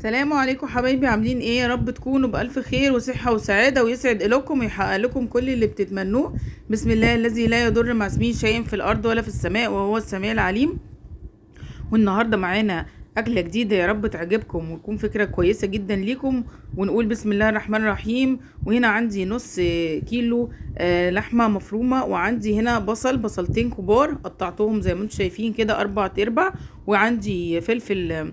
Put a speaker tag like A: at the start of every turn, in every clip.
A: السلام عليكم حبايبي، عاملين ايه؟ يا رب تكونوا بألف خير وصحة وسعادة، ويسعد إليكم ويحقق لكم كل اللي بتتمنوه. بسم الله الذي لا يضر مع اسمه شيء في الأرض ولا في السماء، وهو السميع العليم. والنهاردة معانا أكلة جديدة، يا رب تعجبكم وتكون فكرة كويسة جدا ليكم. ونقول بسم الله الرحمن الرحيم. وهنا عندي نص كيلو لحمة مفرومة، وعندي هنا بصلتين كبار قطعتهم زي ما انتم شايفين كده 4 أرباع. وعندي فلفل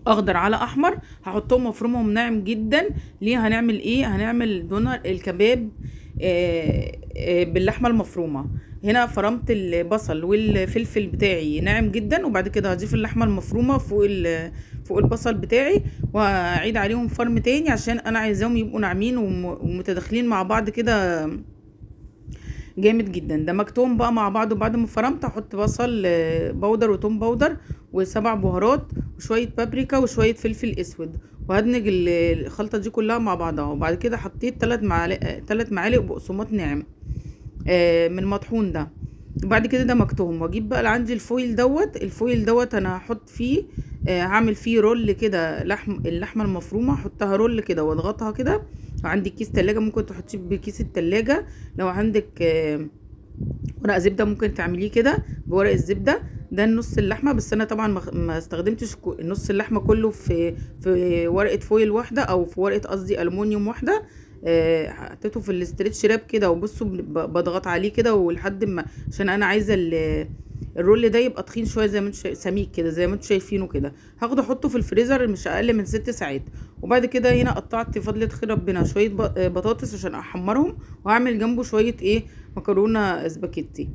A: اخضر على احمر، هحطهم مفرومهم ناعم جدا. ليه؟ هنعمل ايه؟ هنعمل دونر الكباب باللحمه المفرومه. هنا فرمت البصل والفلفل بتاعي ناعم جدا، وبعد كده هضيف اللحمه المفرومه فوق البصل بتاعي، واعيد عليهم فرم تاني عشان انا عايزاهم يبقوا ناعمين ومتداخلين مع بعض كده جامد جدا. دمجتهم بقى مع بعض، وبعد ما فرمت احط بصل بودر وتوم بودر و7 بهارات وشويه بابريكا وشويه فلفل اسود، وهدمج الخلطه دي كلها مع بعضها. وبعد كده حطيت 3 معالق بقسماط ناعم من مطحون ده. وبعد كده دمجتهم، واجيب بقى اللي عندي الفويل دوت انا هحط فيه هعمل فيه رول كده اللحمه المفرومه، احطها رول كده واضغطها كده. عندك كيس تلاجة ممكن تحطيه بكيس التلاجة. لو عندك ورق زبدة ممكن تعمليه كده بورق الزبدة. ده نص اللحمة، بس انا طبعا ما استخدمتش نص اللحمة كله في ورقة فويل واحدة، او في ورقة قصدي ألمونيوم واحدة. حطيته في الاسترتش راب كده، وبصوا بضغط عليه كده ولحد ما، عشان انا عايزة الرول ده يبقى تخين شويه زي ما انتوا سميك كده زي ما انتوا شايفينه كده. هاخده احطه في الفريزر مش اقل من 6 ساعات. وبعد كده هنا قطعت فضلة خير ربنا شويه بطاطس عشان احمرهم، وهعمل جنبه شويه مكرونه سباكيتي.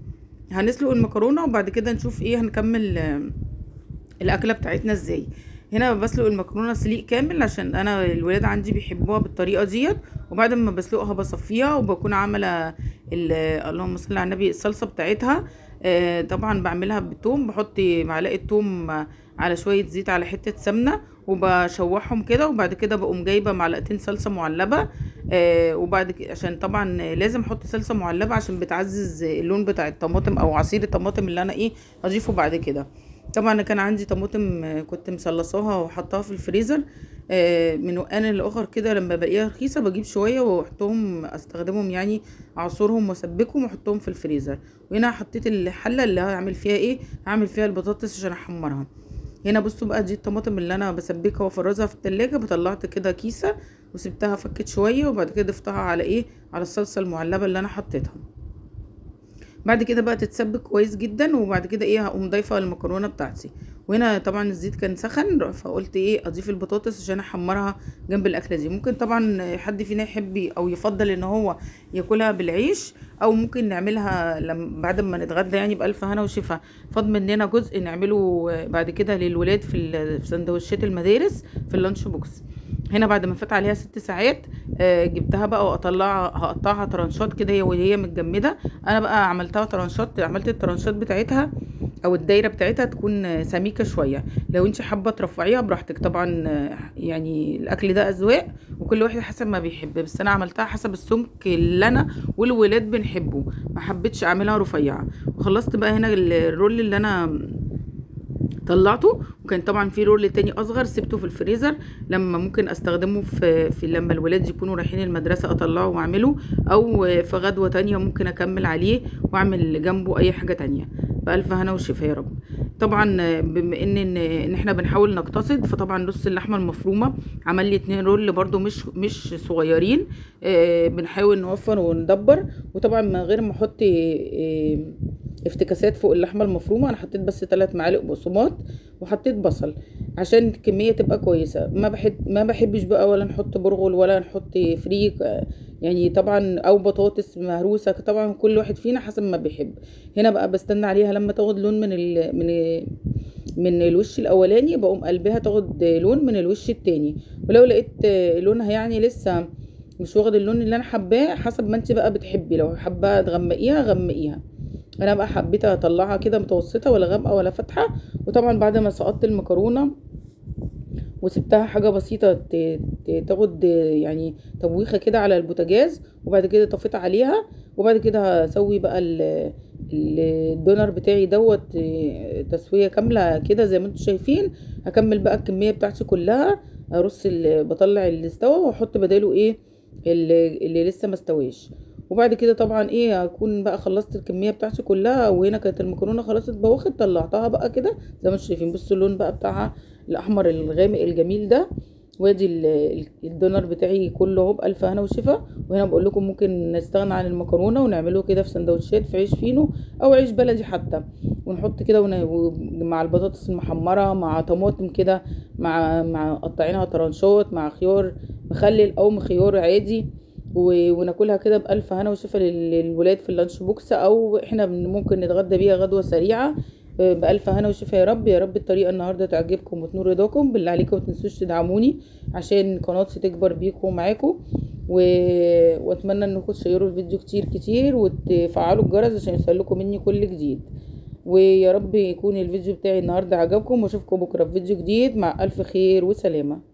A: هنسلق المكرونه، وبعد كده نشوف هنكمل الاكله بتاعتنا ازاي. هنا بسلق المكرونه سليق كامل عشان انا الولاد عندي بيحبوها بالطريقه ديت. وبعد ما بسلقها بصفيها، وبكون عامله اللهم صل على النبي الصلصه بتاعتها. طبعا بعملها بالثوم، بحط معلقه ثوم على شويه زيت على حته سمنه، وبشوحهم كده. وبعد كده بقوم جايبه معلقتين صلصه معلبه. وبعد كده عشان طبعا لازم احط صلصه معلبه عشان بتعزز اللون بتاع الطماطم او عصير الطماطم اللي انا اضيفه بعد كده. طبعا كان عندي طماطم كنت مصلصاها وحطاها في الفريزر. من وقت لاخر كده لما بلاقيها رخيصه بجيب شويه واحطهم استخدمهم، اعصرهم واسبكهم واحطهم في الفريزر. وهنا حطيت الحله اللي هعمل فيها هعمل فيها البطاطس عشان احمرها. هنا بصوا بقى، دي الطماطم اللي انا بسبكها وافرزها في التلاجة. بطلعت كده كيسه وسبتها فكت شويه، وبعد كده ضفتها على على الصلصه المعلبه اللي انا حطيتها. بعد كده بقى تتسبك كويس جدا، وبعد كده هقوم ضايفه المكرونه بتاعتي. وهنا طبعا الزيت كان سخن، فقلت اضيف البطاطس عشان احمرها جنب الاكله دي. ممكن طبعا حد فينا يحب او يفضل ان هو ياكلها بالعيش، او ممكن نعملها بعد ما نتغدى بالف هنا وشفا. فاض مننا جزء نعمله بعد كده للولاد في سندوتشات المدارس في اللانش بوكس. هنا بعد ما فات عليها 6 ساعات جبتها بقى هقطعها ترانشات كده وهي متجمده. انا بقى عملتها ترانشات، عملت الترانشات بتاعتها او الدايره بتاعتها تكون سميكه شويه. لو انت حابه ترفعيها براحتك طبعا. الاكل ده اذواق وكل واحد حسب ما بيحب، بس انا عملتها حسب السمك اللي انا والولاد بنحبه، ما حبيتش اعملها رفيعه. وخلصت بقى هنا الرول اللي انا طلعته، وكان طبعا في رول تاني اصغر سبته في الفريزر لما ممكن استخدمه في لما الولاد يكونوا رايحين المدرسه اطلعه واعمله، او في غدوه تانية ممكن اكمل عليه واعمل جنبه اي حاجه تانية. بألف هنا وشفا يا رب. طبعا بما ان احنا بنحاول نقتصد، فطبعا نص اللحمه المفرومه عمل لي 2 رول برضو مش صغيرين. بنحاول نوفر وندبر. وطبعا من غير ما احط افتكاسات فوق اللحمه المفرومه، انا حطيت بس 3 معالق بقسماط وحطيت بصل عشان الكميه تبقى كويسه. ما بحبش بقى ولا نحط برغل ولا نحط فريك، طبعا او بطاطس مهروسه. طبعا كل واحد فينا حسب ما بيحب. هنا بقى بستنى عليها لما تاخد لون من الوش الاولاني، بقوم قلبها تاخد لون من الوش التاني. ولو لقيت لونها لسه مش واخد اللون اللي انا حباه، حسب ما انت بقى بتحبي، لو حابه تغمقيها غمقيها. انا بقى حبيت اطلعها كده متوسطه ولا غامقه ولا فاتحه. وطبعا بعد ما سقطت المكرونه وسبتها حاجه بسيطه تاخد تبويخه كده على البوتاجاز، وبعد كده طفيت عليها. وبعد كده هسوي بقى الدونر بتاعي دوت تسوية كاملة كده زي ما انتم شايفين. هكمل بقى الكمية بتاعتي كلها، ارص بطلع اللي استوى واحط بداله ايه اللي لسه ما استواش. وبعد كده طبعا ايه هكون بقى خلصت الكمية بتاعتي كلها. وهنا كانت المكرونة خلاص اتبوخت، طلعتها بقى كده زي ما انتم شايفين. بصوا اللون بقى بتاعها الاحمر الغامق الجميل ده. وادي الدونر بتاعي كله اهو بألف هنا وشفا. وهنا بقول لكم ممكن نستغنى عن المكرونه ونعمله كده في سندوتشات في عيش فينو او عيش بلدي حتى، ونحط كده مع البطاطس المحمره مع طماطم كده، مع قطعينها طرنشات مع خيار مخلل او خيار عادي، وناكلها كده بألف هنا وشفا للولاد في اللانش بوكس، او احنا ممكن نتغدى بيها غدوه سريعه بألف هنا وشفا. يا رب يا رب الطريقة النهاردة تعجبكم وتنور رضاكم. بالله عليكم متنسوش تدعموني عشان قناتي تكبر بيكم ومعاكم. واتمنى انكم تشيروا الفيديو كتير كتير وتفعلوا الجرس عشان يوصلكم مني كل جديد. ويا رب يكون الفيديو بتاعي النهاردة عجبكم، واشوفكم بكرة في فيديو جديد. مع ألف خير وسلامة.